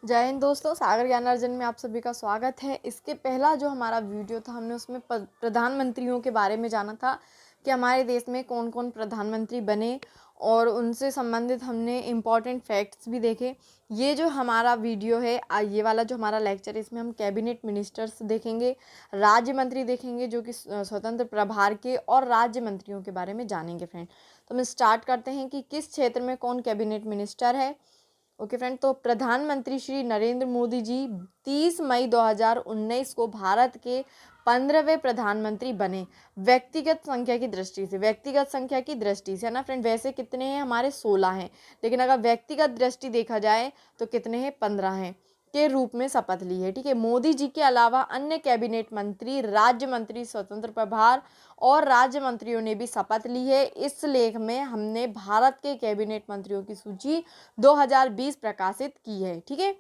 जय हिंद दोस्तों, सागर ज्ञानार्जन में आप सभी का स्वागत है। इसके पहला जो हमारा वीडियो था हमने उसमें प्रधानमंत्रियों के बारे में जाना था कि हमारे देश में कौन कौन प्रधानमंत्री बने और उनसे संबंधित हमने इम्पॉर्टेंट फैक्ट्स भी देखे। ये जो हमारा वीडियो है ये वाला जो हमारा लेक्चर है इसमें हम कैबिनेट मिनिस्टर्स देखेंगे, राज्य मंत्री देखेंगे जो कि स्वतंत्र प्रभार के, और राज्य मंत्रियों के बारे में जानेंगे फ्रेंड। तो हम स्टार्ट करते हैं कि किस क्षेत्र में कौन कैबिनेट मिनिस्टर है। ओके फ्रेंड, तो प्रधानमंत्री श्री नरेंद्र मोदी जी 30 मई 2019 को भारत के 15वें प्रधानमंत्री बने। व्यक्तिगत संख्या की दृष्टि से है ना फ्रेंड, वैसे कितने हैं हमारे 16 हैं, लेकिन अगर व्यक्तिगत दृष्टि देखा जाए तो कितने हैं 15 हैं के रूप में शपथ ली है। ठीक है, मोदी जी के अलावा अन्य कैबिनेट मंत्री, राज्य मंत्री, स्वतंत्र प्रभार और राज्य मंत्रियों ने भी शपथ ली है। इस लेख में हमने भारत के कैबिनेट मंत्रियों की सूची 2020 प्रकाशित की है। ठीक है,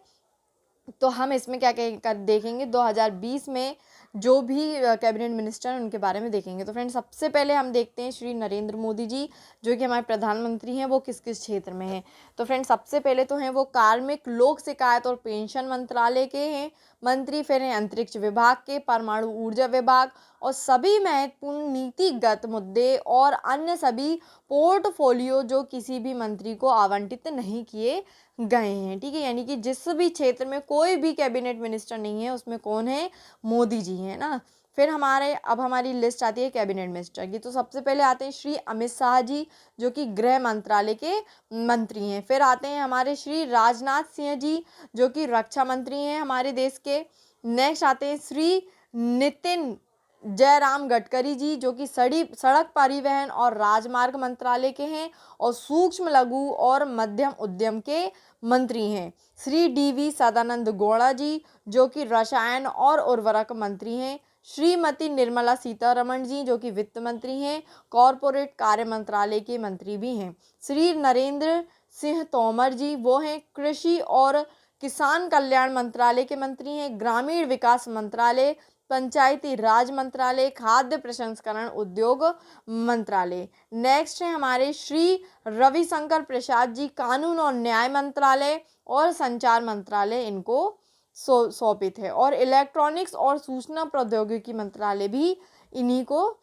तो हम इसमें क्या कर देखेंगे 2020 में जो भी कैबिनेट मिनिस्टर हैं उनके बारे में देखेंगे। तो फ्रेंड सबसे पहले हम देखते हैं श्री नरेंद्र मोदी जी जो कि हमारे प्रधानमंत्री हैं, वो किस किस क्षेत्र में हैं। तो फ्रेंड सबसे पहले तो हैं वो कार्मिक, लोक शिकायत और पेंशन मंत्रालय के हैं मंत्री, फिर हैं अंतरिक्ष विभाग के, परमाणु ऊर्जा विभाग और सभी महत्वपूर्ण नीतिगत मुद्दे और अन्य सभी पोर्टफोलियो जो किसी भी मंत्री को आवंटित नहीं किए गए हैं। ठीक है, यानी कि जिस भी क्षेत्र में कोई भी कैबिनेट मिनिस्टर नहीं है उसमें कौन है, मोदी जी है ना। फिर हमारी लिस्ट आती है कैबिनेट मिनिस्टर की। तो सबसे पहले आते हैं श्री अमित शाह जी जो कि गृह मंत्रालय के मंत्री हैं। फिर आते हैं हमारे श्री राजनाथ सिंह जी जो कि रक्षा मंत्री हैं हमारे देश के। नेक्स्ट आते हैं श्री नितिन जयराम गडकरी जी जो कि सड़क परिवहन और राजमार्ग मंत्रालय के हैं और सूक्ष्म, लघु और मध्यम उद्यम के मंत्री हैं। श्री डीवी सदानंद गौड़ा जी जो कि रसायन और उर्वरक मंत्री हैं। श्रीमती निर्मला सीतारमण जी जो कि वित्त मंत्री हैं, कॉरपोरेट कार्य मंत्रालय के मंत्री भी हैं। श्री नरेंद्र सिंह तोमर जी वो हैं कृषि और किसान कल्याण मंत्रालय के मंत्री हैं। ग्रामीण विकास मंत्रालय, पंचायती राज मंत्रालय, खाद्य प्रसंस्करण उद्योग मंत्रालय। नेक्स्ट है हमारे श्री रविशंकर प्रसाद जी कानून और न्याय मंत्रालय और संचार मंत्रालय इनको सौंपित है, और इलेक्ट्रॉनिक्स और सूचना प्रौद्योगिकी मंत्रालय भी इन्हीं को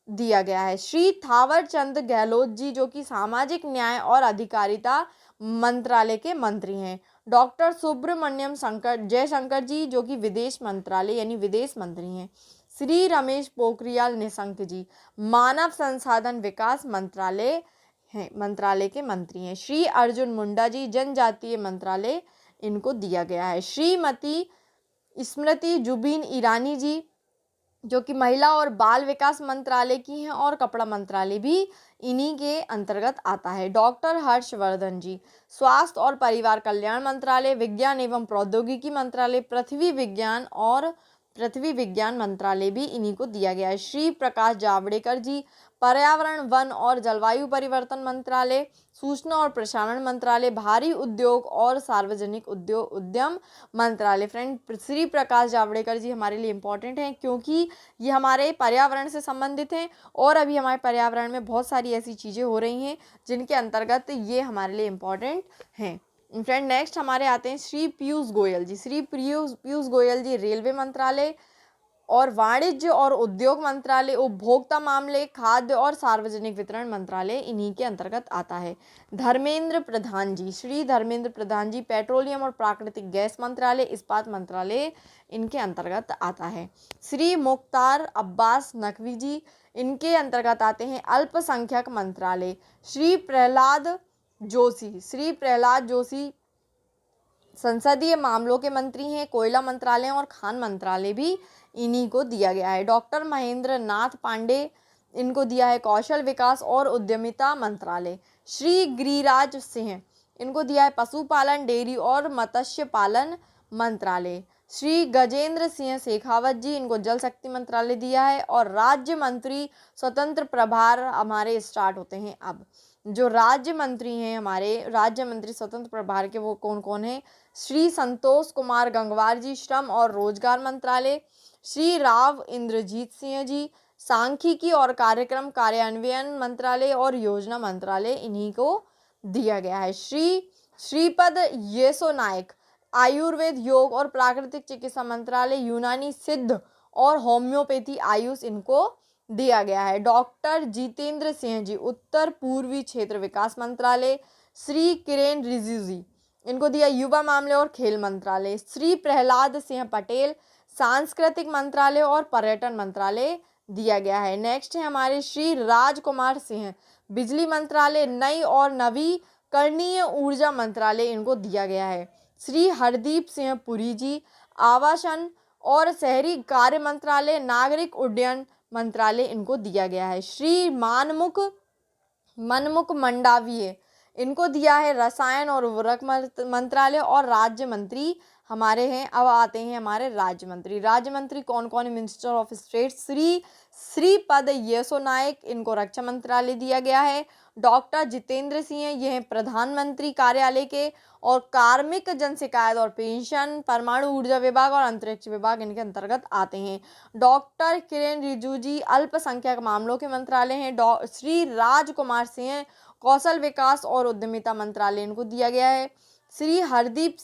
दिया गया है। श्री थावर चंद गहलोत जी जो कि सामाजिक न्याय और अधिकारिता मंत्रालय के मंत्री हैं। डॉक्टर सुब्रमण्यम जयशंकर जी जो कि विदेश मंत्रालय यानी विदेश मंत्री हैं। श्री रमेश पोखरियाल निशंक जी मानव संसाधन विकास मंत्रालय के मंत्री हैं। श्री अर्जुन मुंडा जी जनजातीय मंत्रालय इनको दिया गया है। श्रीमती स्मृति जुबिन ईरानी जी जो कि महिला और बाल विकास मंत्रालय की हैं और कपड़ा मंत्रालय भी इन्हीं के अंतर्गत आता है। डॉक्टर हर्षवर्धन जी स्वास्थ्य और परिवार कल्याण मंत्रालय, विज्ञान एवं प्रौद्योगिकी मंत्रालय, पृथ्वी विज्ञान मंत्रालय भी इन्हीं को दिया गया है। श्री प्रकाश जावड़ेकर जी पर्यावरण, वन और जलवायु परिवर्तन मंत्रालय, सूचना और प्रसारण मंत्रालय, भारी उद्योग और सार्वजनिक उद्यम मंत्रालय। फ्रेंड श्री प्रकाश जावड़ेकर जी हमारे लिए इम्पोर्टेंट हैं क्योंकि ये हमारे पर्यावरण से संबंधित हैं और अभी हमारे पर्यावरण में बहुत सारी ऐसी चीज़ें हो रही हैं जिनके अंतर्गत ये हमारे लिए इम्पोर्टेंट हैं। फ्रेंड नेक्स्ट हमारे आते हैं श्री पीयूष गोयल जी। श्री पीयूष गोयल जी रेलवे मंत्रालय और वाणिज्य और उद्योग मंत्रालय, उपभोक्ता मामले, खाद्य और सार्वजनिक वितरण मंत्रालय इन्हीं के अंतर्गत आता है। धर्मेंद्र प्रधान जी श्री धर्मेंद्र प्रधान जी पेट्रोलियम और प्राकृतिक गैस मंत्रालय, इस्पात मंत्रालय इनके अंतर्गत आता है। श्री मुख्तार अब्बास नकवी जी इनके अंतर्गत आते हैं अल्पसंख्यक मंत्रालय। श्री प्रहलाद जोशी संसदीय मामलों के मंत्री हैं। कोयला मंत्रालय और खान मंत्रालय भी इन्हीं को दिया गया है। डॉक्टर महेंद्र नाथ पांडे इनको दिया है कौशल विकास और उद्यमिता मंत्रालय। श्री गिरिराज सिंह इनको दिया है पशुपालन, डेयरी और मत्स्य पालन मंत्रालय। श्री गजेंद्र सिंह शेखावत जी इनको जल शक्ति मंत्रालय दिया है। और राज्य मंत्री स्वतंत्र प्रभार हमारे स्टार्ट होते हैं। अब जो राज्य मंत्री हैं हमारे राज्य मंत्री स्वतंत्र प्रभार के वो कौन कौन हैं। श्री संतोष कुमार गंगवार जी श्रम और रोजगार मंत्रालय। श्री राव इंद्रजीत सिंह जी सांख्यिकी और कार्यक्रम कार्यान्वयन मंत्रालय और योजना मंत्रालय इन्हीं को दिया गया है। श्रीपद येसो नायक आयुर्वेद, योग और प्राकृतिक चिकित्सा मंत्रालय, यूनानी सिद्ध और होम्योपैथी आयुष इनको दिया गया है। डॉक्टर जितेंद्र सिंह जी उत्तर पूर्वी क्षेत्र विकास मंत्रालय। श्री किरेन रिजिजू जी इनको दिया युवा मामले और खेल मंत्रालय। श्री प्रहलाद सिंह पटेल सांस्कृतिक मंत्रालय और पर्यटन मंत्रालय दिया गया है। नेक्स्ट है हमारे श्री राजकुमार सिंह बिजली मंत्रालय, नई और नवीकरणीय ऊर्जा मंत्रालय इनको दिया गया है। श्री हरदीप सिंह पुरी जी आवासन और शहरी कार्य मंत्रालय, नागरिक उड्डयन मंत्रालय इनको दिया गया है। श्री मनमुख मंडाविये इनको दिया है रसायन और उर्वरक मंत्रालय और राज्य मंत्री हमारे हैं। अब आते हैं हमारे राज्य मंत्री। राज्य मंत्री कौन कौन है? Minister of state Shri Shripad Yesso Naik इनको रक्षा मंत्रालय दिया गया है। डॉक्टर जितेंद्र सिंह ये हैं प्रधानमंत्री कार्यालय के और कार्मिक जन शिकायत और पेंशन, परमाणु ऊर्जा विभाग और अंतरिक्ष विभाग इनके अंतर्गत आते हैं। डॉक्टर किरेन रिजिजू जी अल्पसंख्यक मामलों के मंत्रालय हैं। श्री राजकुमार सिंह कौशल विकास और उद्यमिता मंत्रालय इनको दिया गया है। श्री हरदीप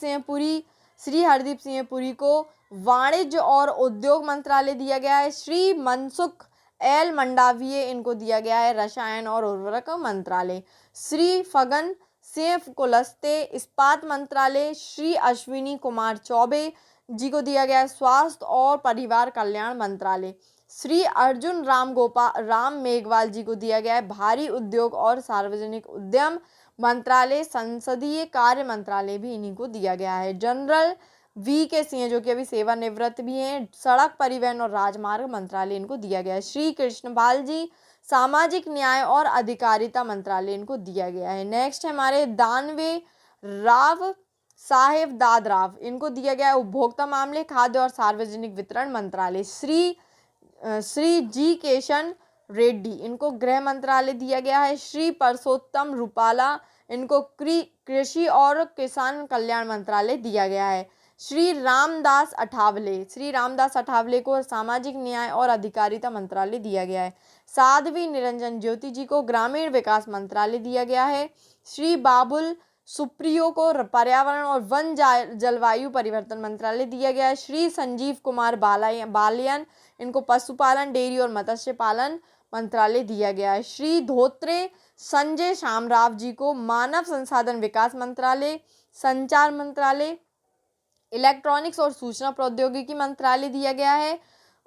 सिंह पुरी को वाणिज्य और उद्योग मंत्रालय दिया गया है। श्री मनसुख एल मंडाविये इनको दिया गया है रसायन और उर्वरक मंत्रालय। श्री फगन सिंह कुलस्ते इस्पात मंत्रालय। श्री अश्विनी कुमार चौबे जी को दिया गया है स्वास्थ्य और परिवार कल्याण मंत्रालय। श्री अर्जुन राम मेघवाल जी को दिया गया है भारी उद्योग और सार्वजनिक उद्यम मंत्रालय। संसदीय कार्य मंत्रालय भी इन्हीं को दिया गया है। जनरल वी के सिंह जो कि अभी सेवानिवृत्त भी हैं सड़क परिवहन और राजमार्ग मंत्रालय इनको दिया गया है। श्री कृष्णपाल जी सामाजिक न्याय और अधिकारिता मंत्रालय इनको दिया गया है। नेक्स्ट है हमारे दानवे राव साहेब दादराव इनको दिया गया है उपभोक्ता मामले, खाद्य और सार्वजनिक वितरण मंत्रालय। श्री जी केशन रेड्डी इनको गृह मंत्रालय दिया गया है। श्री परसोत्तम रूपाला इनको कृषि और किसान कल्याण मंत्रालय दिया गया है। श्री रामदास अठावले को सामाजिक न्याय और अधिकारिता मंत्रालय दिया गया है। साध्वी निरंजन ज्योति जी को ग्रामीण विकास मंत्रालय दिया गया है। श्री बाबुल सुप्रियो को पर्यावरण और वन जलवायु परिवर्तन मंत्रालय दिया गया है। श्री संजीव कुमार बालियान इनको पशुपालन, डेयरी और मत्स्य पालन मंत्रालय दिया गया है। श्री धोत्रे संजय शामराव जी को मानव संसाधन विकास मंत्रालय, संचार मंत्रालय, इलेक्ट्रॉनिक्स और सूचना प्रौद्योगिकी मंत्रालय दिया गया है।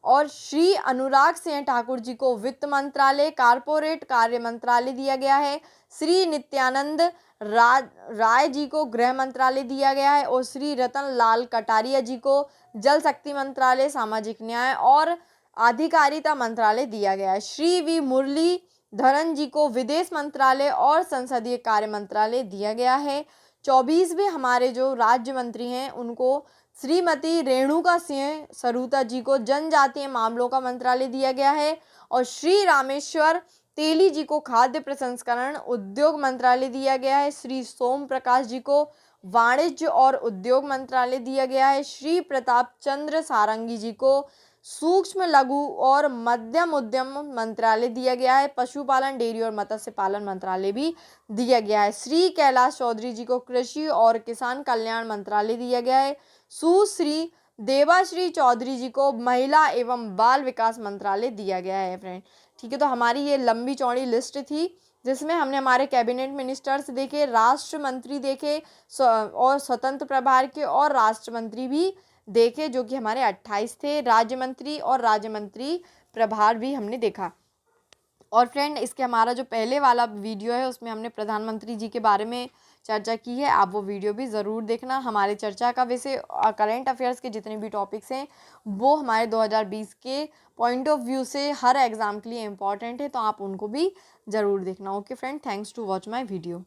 और श्री अनुराग सिंह ठाकुर जी को वित्त मंत्रालय, कारपोरेट कार्य मंत्रालय दिया गया है। श्री नित्यानंद राय जी को गृह मंत्रालय दिया गया है और श्री रतन लाल कटारिया जी को जल शक्ति मंत्रालय, सामाजिक न्याय और अधिकारिता मंत्रालय दिया गया है। श्री वी मुरलीधरन जी को विदेश मंत्रालय और संसदीय कार्य मंत्रालय दिया गया है। 24वें हमारे जो राज्य मंत्री हैं उनको श्रीमती रेणुका सिंह सरूता जी को जनजातीय मामलों का मंत्रालय दिया गया है और श्री रामेश्वर तेली जी को खाद्य प्रसंस्करण उद्योग मंत्रालय दिया गया है। श्री सोम प्रकाश जी को वाणिज्य और उद्योग मंत्रालय दिया गया है। श्री प्रताप चंद्र सारंगी जी को सूक्ष्म लघु और मध्यम उद्यम मंत्रालय दिया गया है। पशुपालन, डेयरी और मत्स्य पालन मंत्रालय भी दिया गया है। श्री कैलाश चौधरी जी को कृषि और किसान कल्याण मंत्रालय दिया गया है। सुश्री देवाश्री चौधरी जी को महिला एवं बाल विकास मंत्रालय दिया गया है। फ्रेंड ठीक है, तो हमारी ये लंबी चौड़ी लिस्ट थी जिसमें हमने हमारे कैबिनेट मिनिस्टर्स देखे, राष्ट्र मंत्री देखे और स्वतंत्र प्रभार के और राष्ट्र मंत्री भी देखे जो कि हमारे 28 थे। राज्य मंत्री और राज्य मंत्री प्रभार भी हमने देखा। और फ्रेंड इसके हमारा जो पहले वाला वीडियो है उसमें हमने प्रधानमंत्री जी के बारे में चर्चा की है, आप वो वीडियो भी ज़रूर देखना। हमारे चर्चा का वैसे करंट अफेयर्स के जितने भी टॉपिक्स हैं वो हमारे 2020 के पॉइंट ऑफ व्यू से हर एग्ज़ाम के लिए इम्पॉर्टेंट है, तो आप उनको भी ज़रूर देखना। Okay friend, thanks to watch my video.